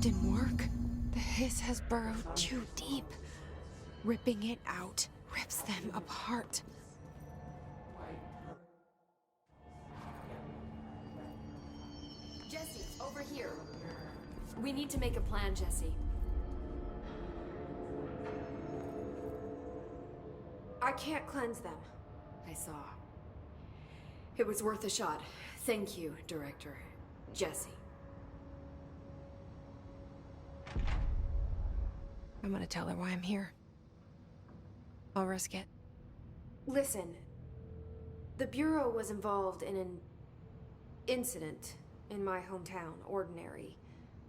didn't work. The hiss has burrowed too deep. Ripping it out rips them apart. Jesse, over here. We need to make a plan, Jesse. I can't cleanse them. I saw. It was worth a shot. Thank you, Director. Jesse. I'm gonna tell her why I'm here. I'll risk it. Listen, the Bureau was involved in an incident in my hometown, Ordinary,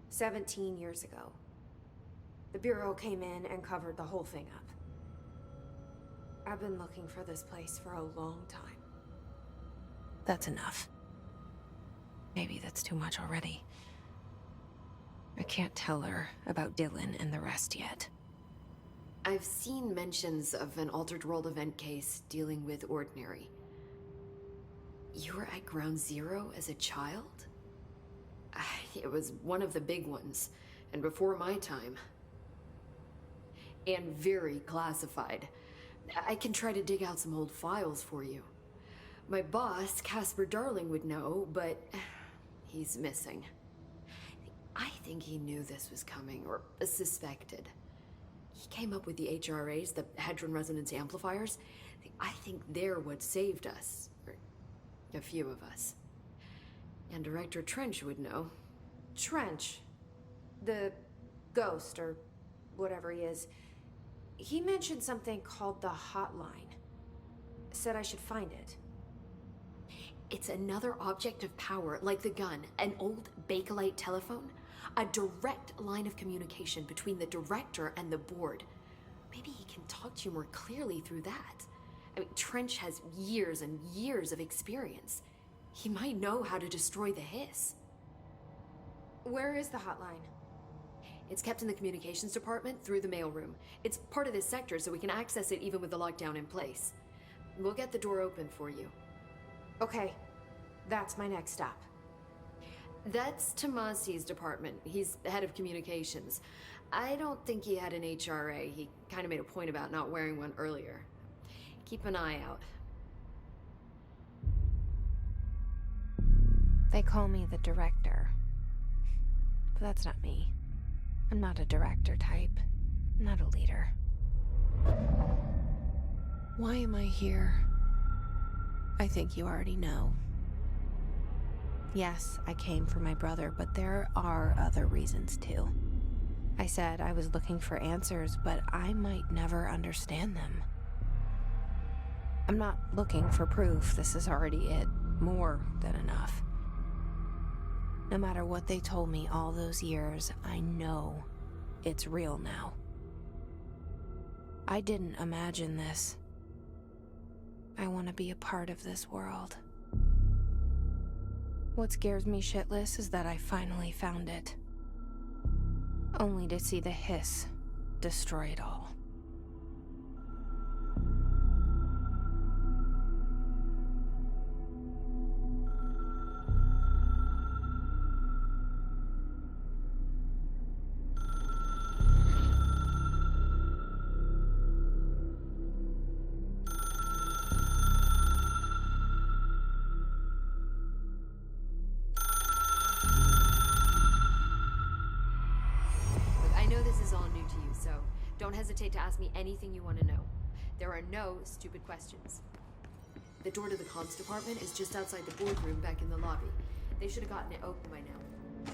17 years ago. The Bureau came in and covered the whole thing up. I've been looking for this place for a long time. That's enough. Maybe that's too much already. I can't tell her about Dylan and the rest yet. I've seen mentions of an Altered World event case dealing with Ordinary. You were at Ground Zero as a child? It was one of the big ones, and before my time. And very classified. I can try to dig out some old files for you. My boss, Casper Darling, would know, but he's missing. I think he knew this was coming, or suspected. He came up with the HRAs, the Hadron Resonance Amplifiers. I think they're what saved us. Or a few of us. And Director Trench would know. Trench, the ghost, or whatever he is, he mentioned something called the hotline. Said I should find it. It's another object of power, like the gun, an old Bakelite telephone. A direct line of communication between the director and the board. Maybe he can talk to you more clearly through that. I mean, Trench has years and years of experience. He might know how to destroy the hiss. Where is the hotline? It's kept in the communications department through the mailroom. It's part of this sector, so we can access it even with the lockdown in place. We'll get the door open for you. Okay, that's my next stop. That's Tomasi's department. He's the head of communications. I don't think he had an HRA. He kind of made a point about not wearing one earlier. Keep an eye out. They call me the director. But that's not me. I'm not a director type. I'm not a leader. Why am I here? I think you already know. Yes, I came for my brother, but there are other reasons too. I said I was looking for answers, but I might never understand them. I'm not looking for proof. This is already it. More than enough. No matter what they told me all those years, I know it's real now. I didn't imagine this. I want to be a part of this world. What scares me shitless is that I finally found it. Only to see the hiss destroy it all. Don't hesitate to ask me anything you want to know. There are no stupid questions. The door to the comms department is just outside the boardroom back in the lobby. They should have gotten it open by now.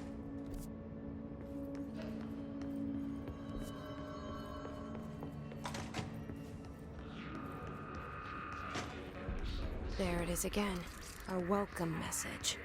There it is again. A welcome message.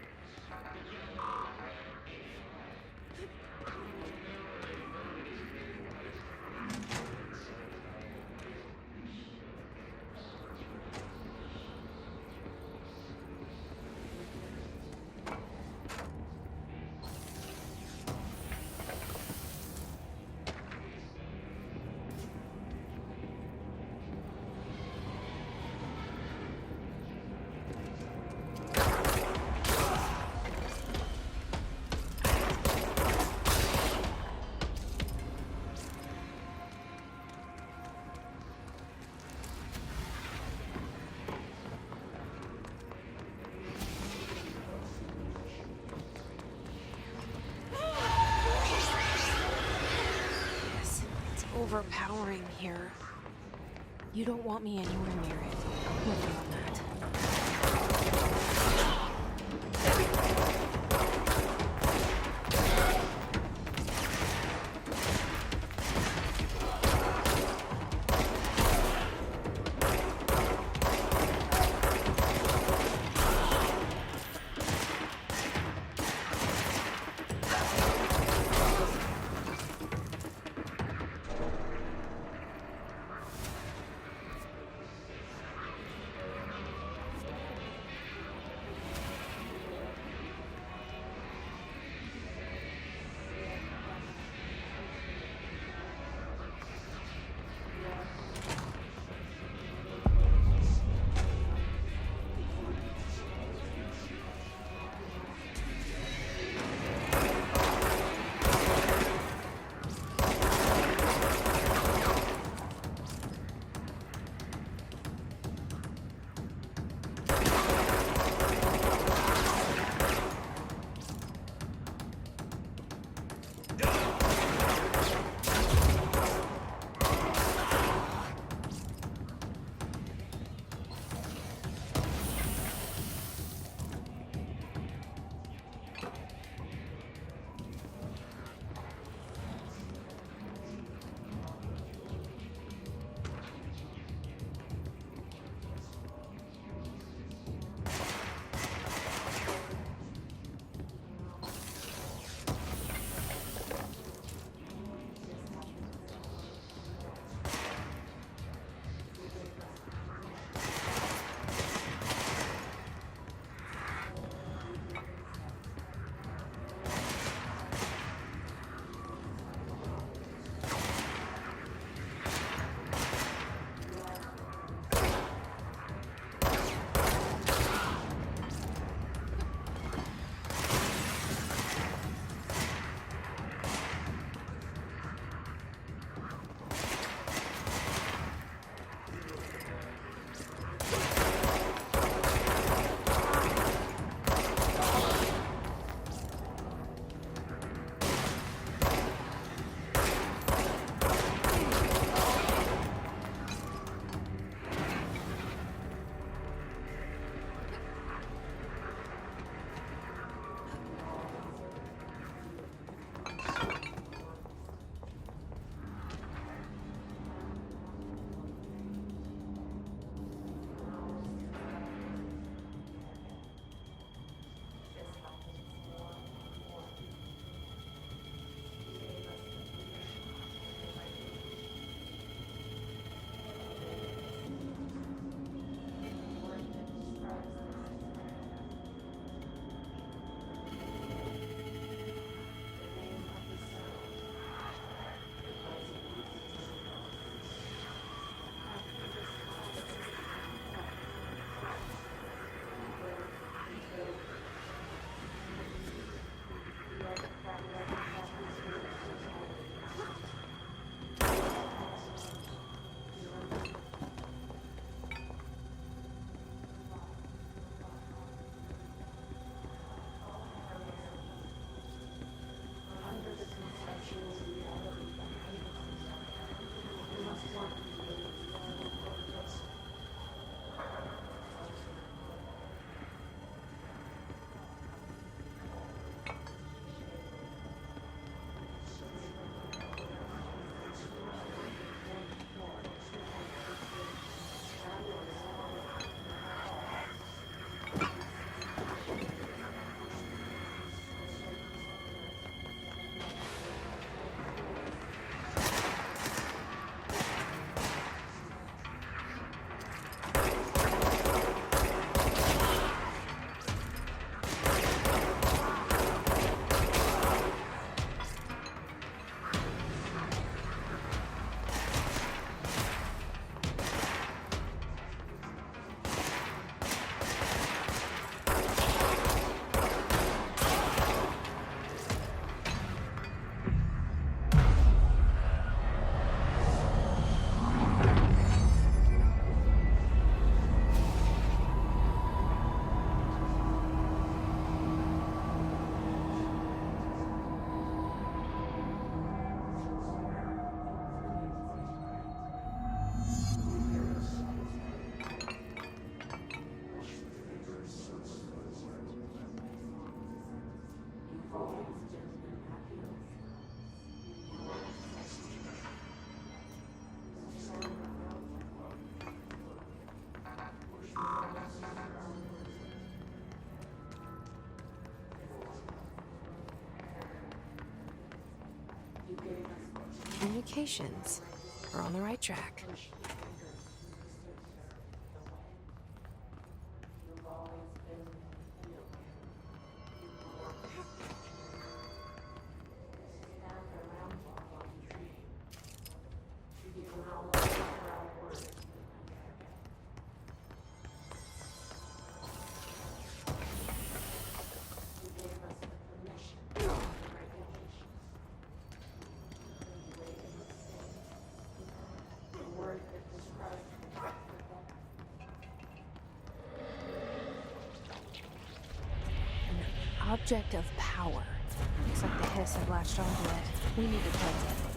overpowering here. You don't want me anywhere near it. I'm with you on that. Communications. We're on the right track. Object of power. Looks like the hiss have latched onto it. We need to cleanse it.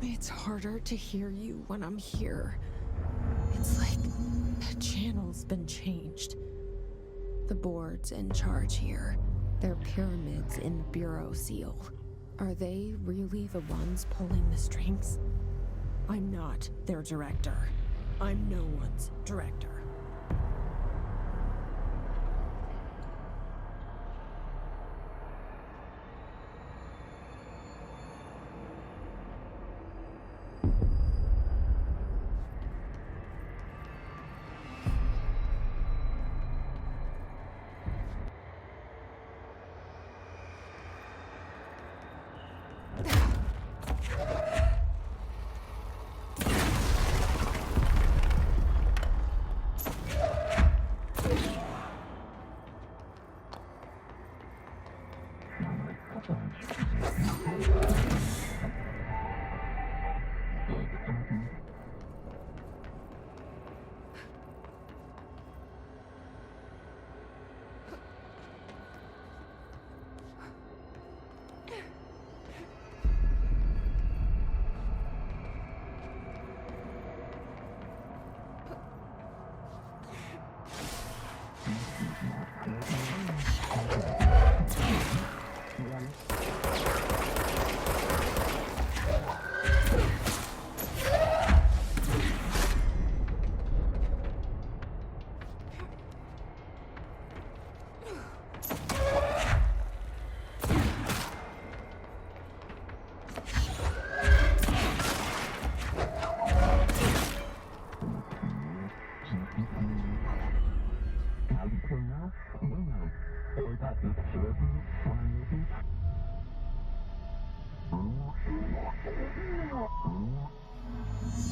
It's harder to hear you when I'm here. It's like the channel's been changed. The board's in charge here. They're pyramids in the Bureau seal. Are they really the ones pulling the strings? I'm not their director. I'm no one's director.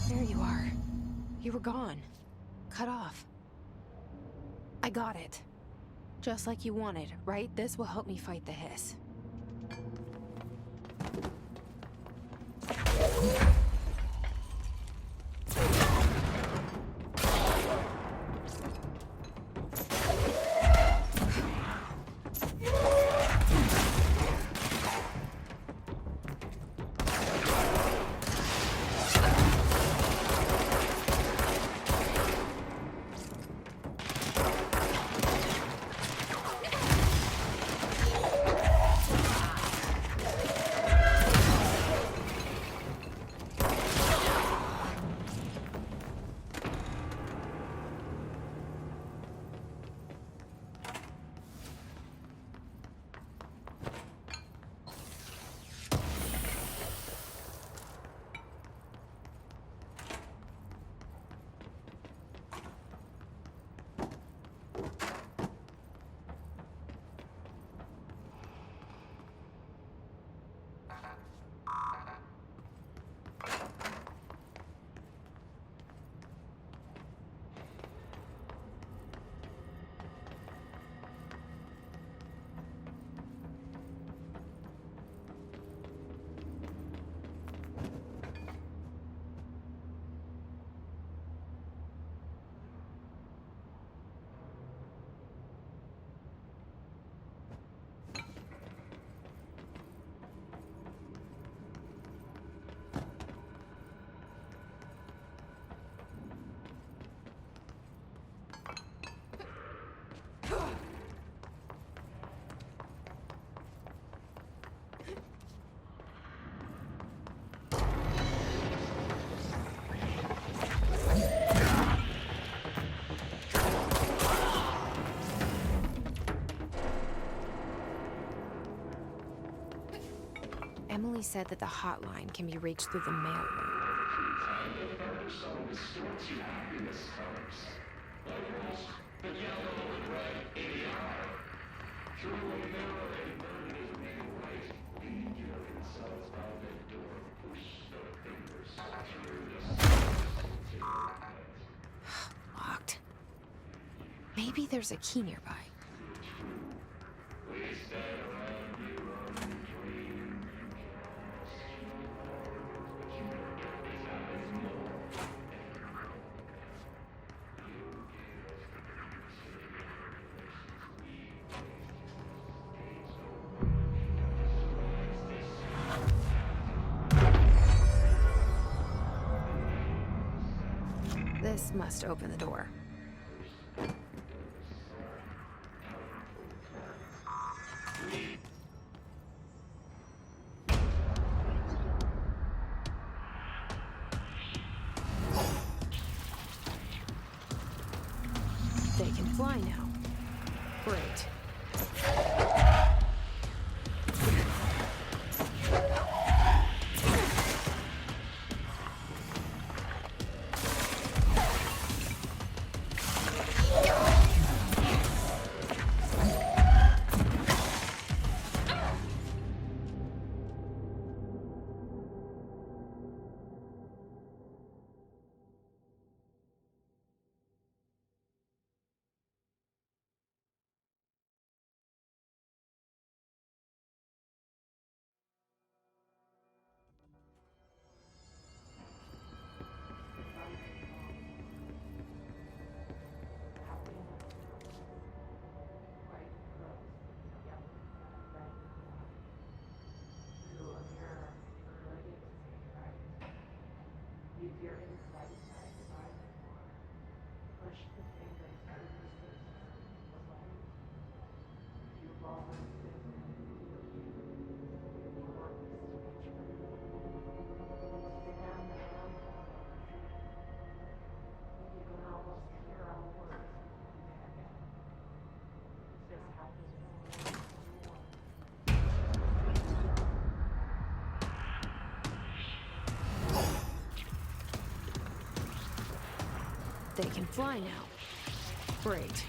There you are. You were gone. Cut off. I got it. Just like you wanted, right? This will help me fight the hiss. only said that the hotline can be reached through the mailroom. Locked. Maybe there's a key nearby. This must open the door. They can fly now. Great. They can fly now. Great.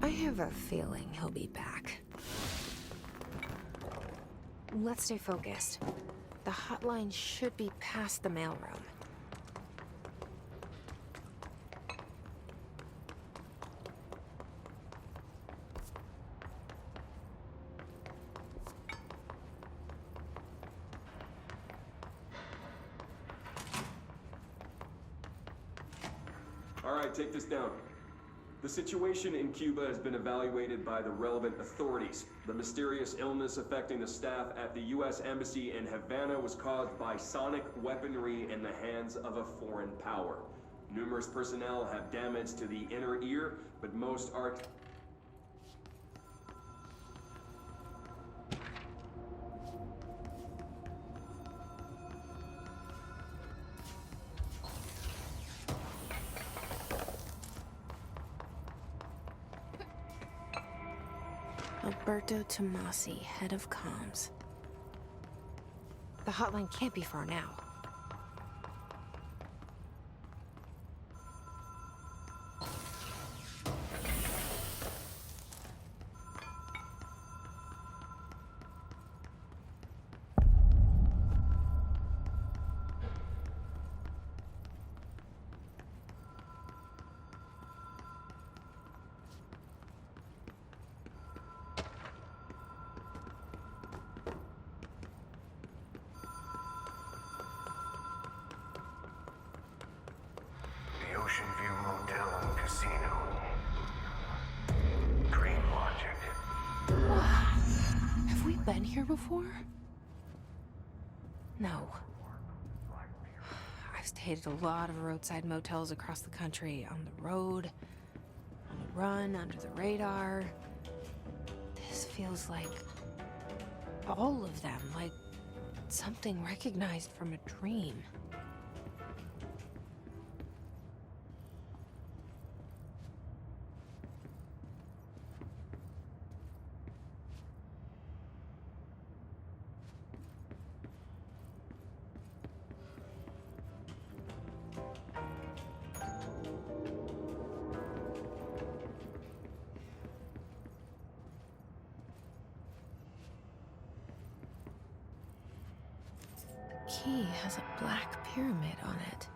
I have a feeling he'll be back. Let's stay focused. The hotline should be past the mailroom. All right, take this down. The situation in Cuba has been evaluated by the relevant authorities. The mysterious illness affecting the staff at the U.S. Embassy in Havana was caused by sonic weaponry in the hands of a foreign power. Numerous personnel have damage to the inner ear, but most are... Alberto Tomasi, head of comms. The hotline can't be far now. Ocean View Motel and Casino. Dream Logic. Have we been here before? No. I've stayed at a lot of roadside motels across the country, on the road, on the run, under the radar. This feels like all of them, like something recognized from a dream. The key has a black pyramid on it.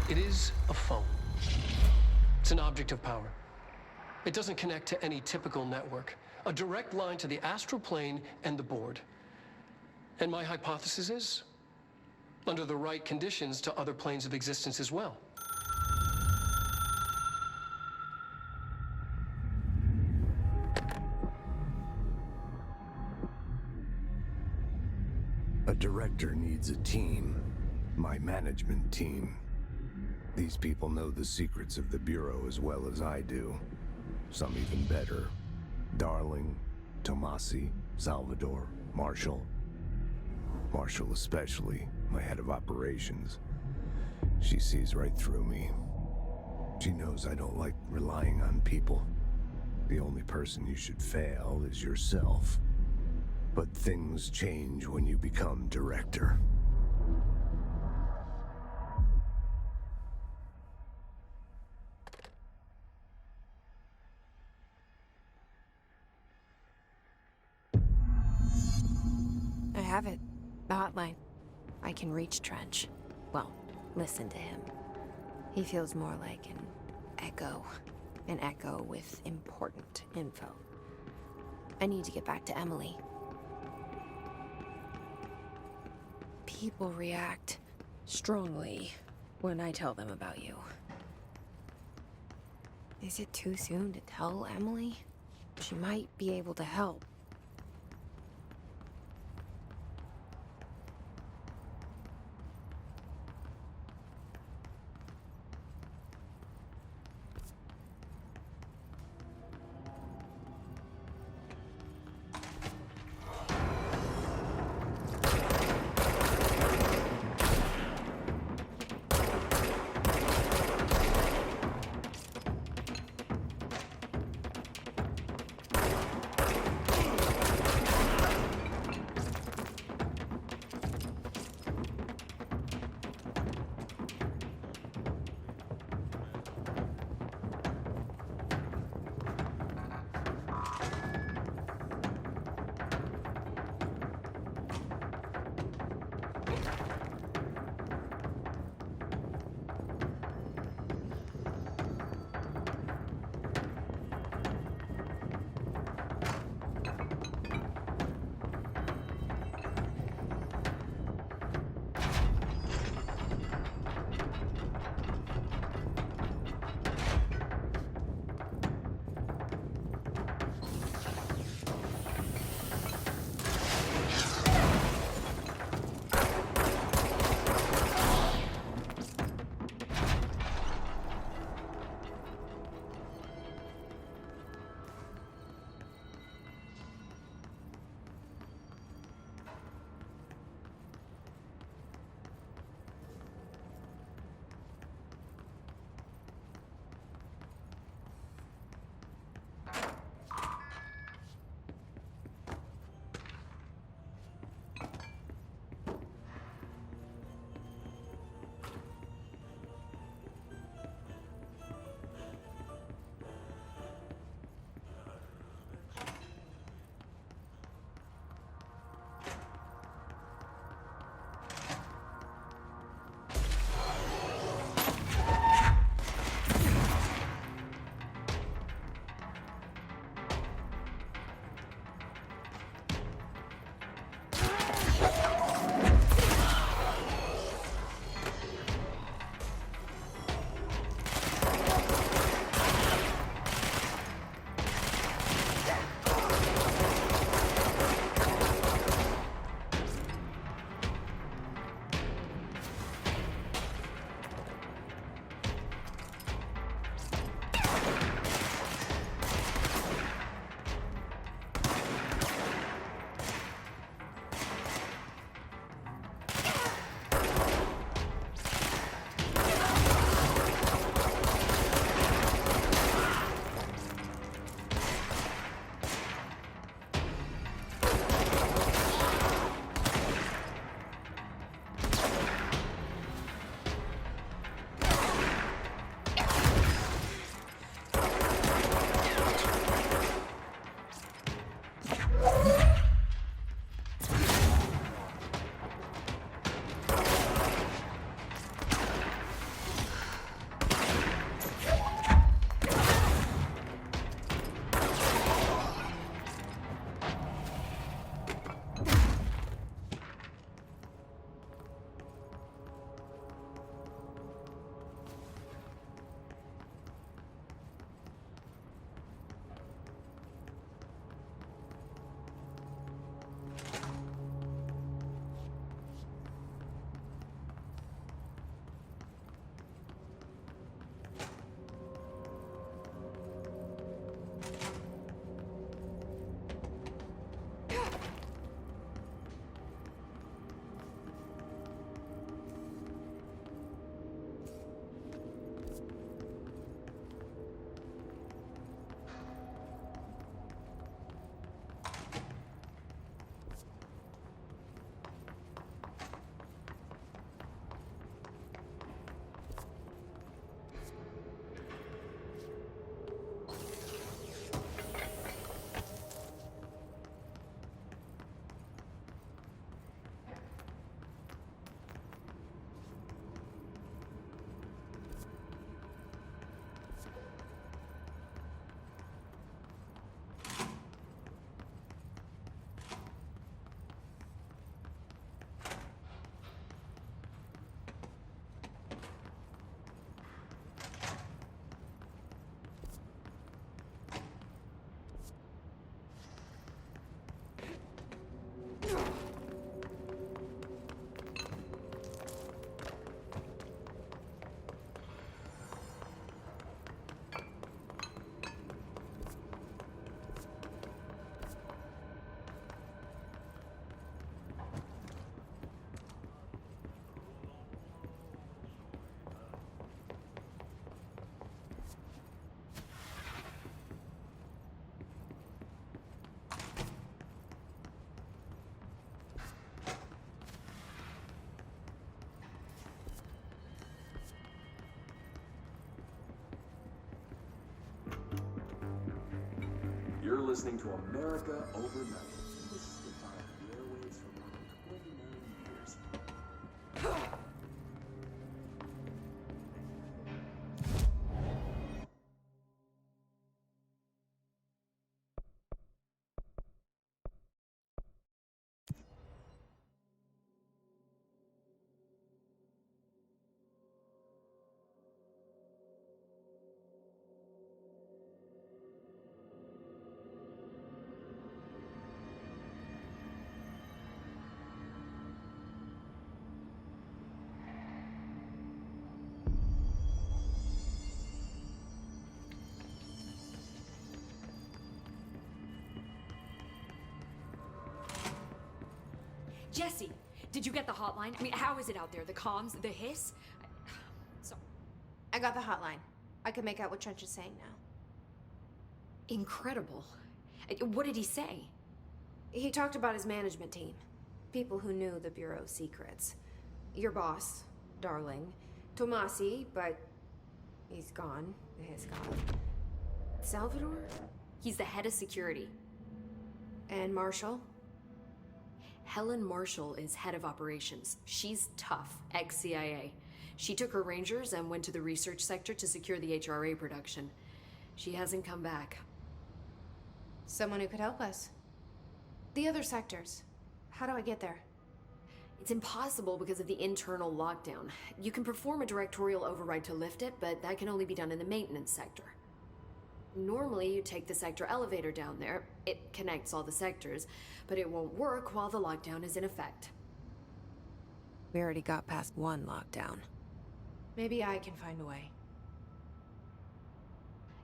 It is a phone. It's an object of power. It doesn't connect to any typical network. A direct line to the astral plane and the board. And my hypothesis is, under the right conditions, to other planes of existence as well. A director needs a team. My management team. These people know the secrets of the Bureau as well as I do. Some even better. Darling, Tomasi, Salvador, Marshall. Marshall especially, my head of operations. She sees right through me. She knows I don't like relying on people. The only person you should fail is yourself. But things change when you become director. I have it. The hotline. I can reach Trench. Well, listen to him. He feels more like an echo. An echo with important info. I need to get back to Emily. People react strongly when I tell them about you. Is it too soon to tell Emily? She might be able to help. listening to America Overnight. Mystifying the airwaves for more than 29 years. Jesse, did you get the hotline? I mean, how is it out there? The comms, the hiss? So I got the hotline. I can make out what Trench is saying now. incredible. What did he say? He talked about his management team. People who knew the Bureau's secrets. Your boss, Darling. Tomasi, but he's gone. He's gone. Salvador? He's the head of security. And Marshall? Helen Marshall is head of operations. She's tough, ex-CIA. She took her Rangers and went to the research sector to secure the HRA production. She hasn't come back. Someone who could help us. The other sectors. How do I get there? It's impossible because of the internal lockdown. You can perform a directorial override to lift it, but that can only be done in the maintenance sector. Normally, you take the sector elevator down there. It connects all the sectors, but it won't work while the lockdown is in effect. We already got past one lockdown. Maybe I can find a way.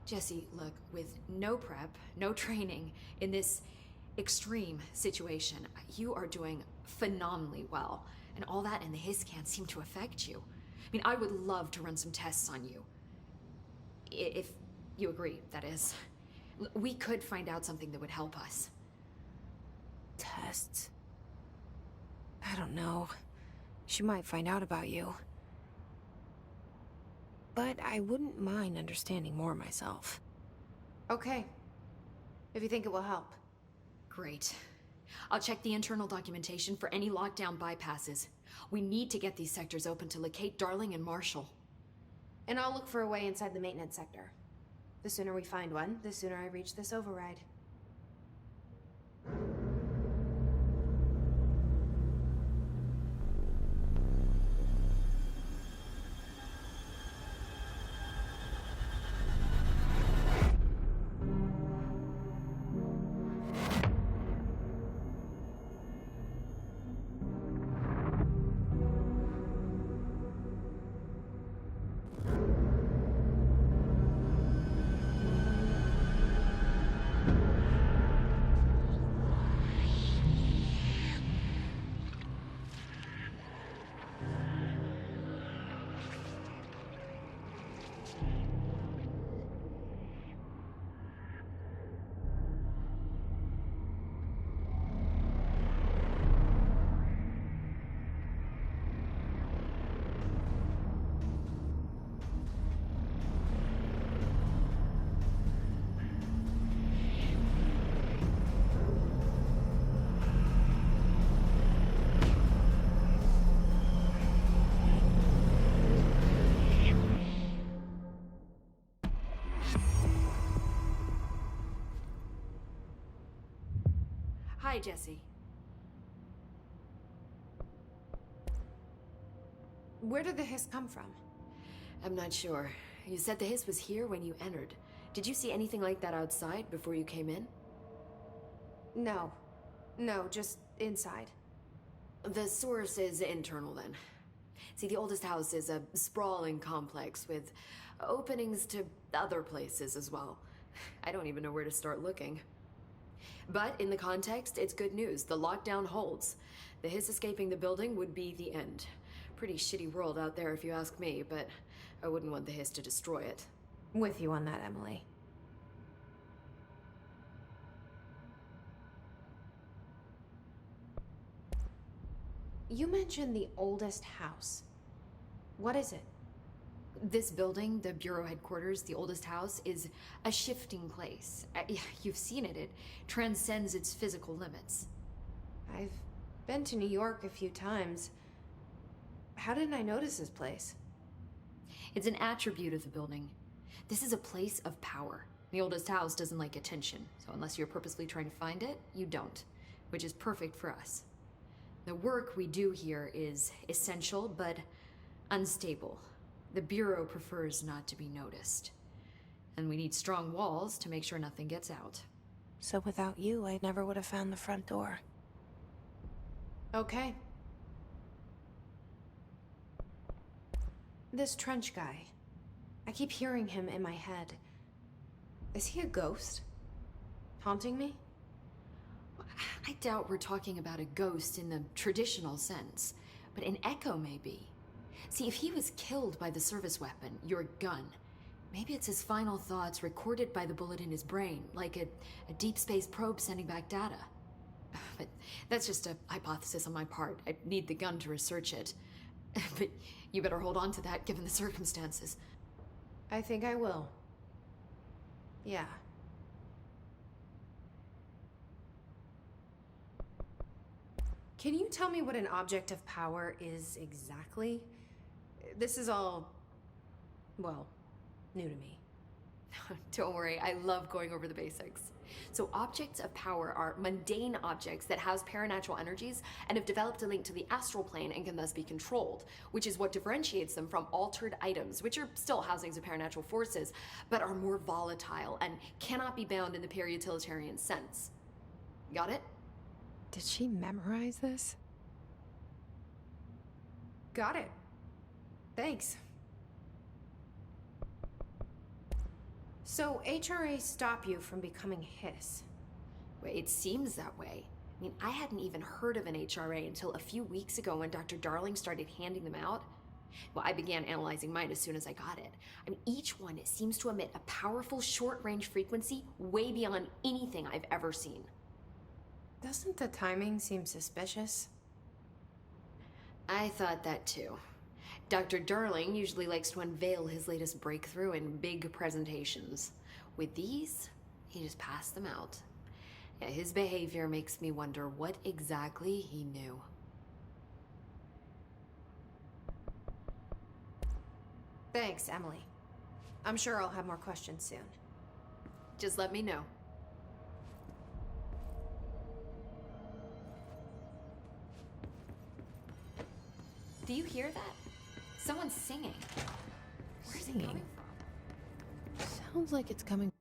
Jesse, look, with no prep, no training, in this extreme situation, you are doing phenomenally well. And all that and the hiss can't seem to affect you. I mean, I would love to run some tests on you. If you agree, that is. We could find out something that would help us. Tests? I don't know. She might find out about you. But I wouldn't mind understanding more myself. Okay. If you think it will help. Great. I'll check the internal documentation for any lockdown bypasses. We need to get these sectors open to locate Darling and Marshall. And I'll look for a way inside the maintenance sector. The sooner we find one, the sooner I reach this override. Hi, Jesse. Where did the hiss come from? I'm not sure. You said the hiss was here when you entered. Did you see anything like that outside before you came in? No. No, just inside. The source is internal then. See, the oldest house is a sprawling complex with openings to other places as well. I don't even know where to start looking. But in the context, it's good news. The lockdown holds. The hiss escaping the building would be the end. Pretty shitty world out there if you ask me, but I wouldn't want the hiss to destroy it. With you on that, Emily. You mentioned the oldest house. What is it? This building, the Bureau headquarters, the oldest house, is a shifting place. You've seen it. It transcends its physical limits. I've been to New York a few times. How didn't I notice this place? It's an attribute of the building. This is a place of power. The oldest house doesn't like attention, so unless you're purposely trying to find it, you don't, which is perfect for us. The work we do here is essential, but unstable. The Bureau prefers not to be noticed. And we need strong walls to make sure nothing gets out. So without you, I never would have found the front door. Okay. This Trench guy. I keep hearing him in my head. Is he a ghost? Haunting me? I doubt we're talking about a ghost in the traditional sense, but an echo maybe. See, if he was killed by the service weapon, your gun, maybe it's his final thoughts recorded by the bullet in his brain, like a deep space probe sending back data. But that's just a hypothesis on my part. I need the gun to research it. But you better hold on to that given the circumstances. I think I will. Yeah. Can you tell me what an object of power is exactly? This is all, well, new to me. Don't worry, I love going over the basics. So objects of power are mundane objects that house paranatural energies and have developed a link to the astral plane and can thus be controlled, which is what differentiates them from altered items, which are still housings of paranatural forces, but are more volatile and cannot be bound in the peri-utilitarian sense. Got it? Did she memorize this? Got it. Thanks. So HRA stop you from becoming Hiss? Well, it seems that way. I mean, I hadn't even heard of an HRA until a few weeks ago when Dr. Darling started handing them out. Well, I began analyzing mine as soon as I got it. I mean, each one seems to emit a powerful short-range frequency way beyond anything I've ever seen. Doesn't the timing seem suspicious? I thought that too. Dr. Darling usually likes to unveil his latest breakthrough in big presentations. With these, he just passed them out. Yeah, his behavior makes me wonder what exactly he knew. Thanks, Emily. I'm sure I'll have more questions soon. Just let me know. Do you hear that? Someone's singing. Where's it coming from? Sounds like it's coming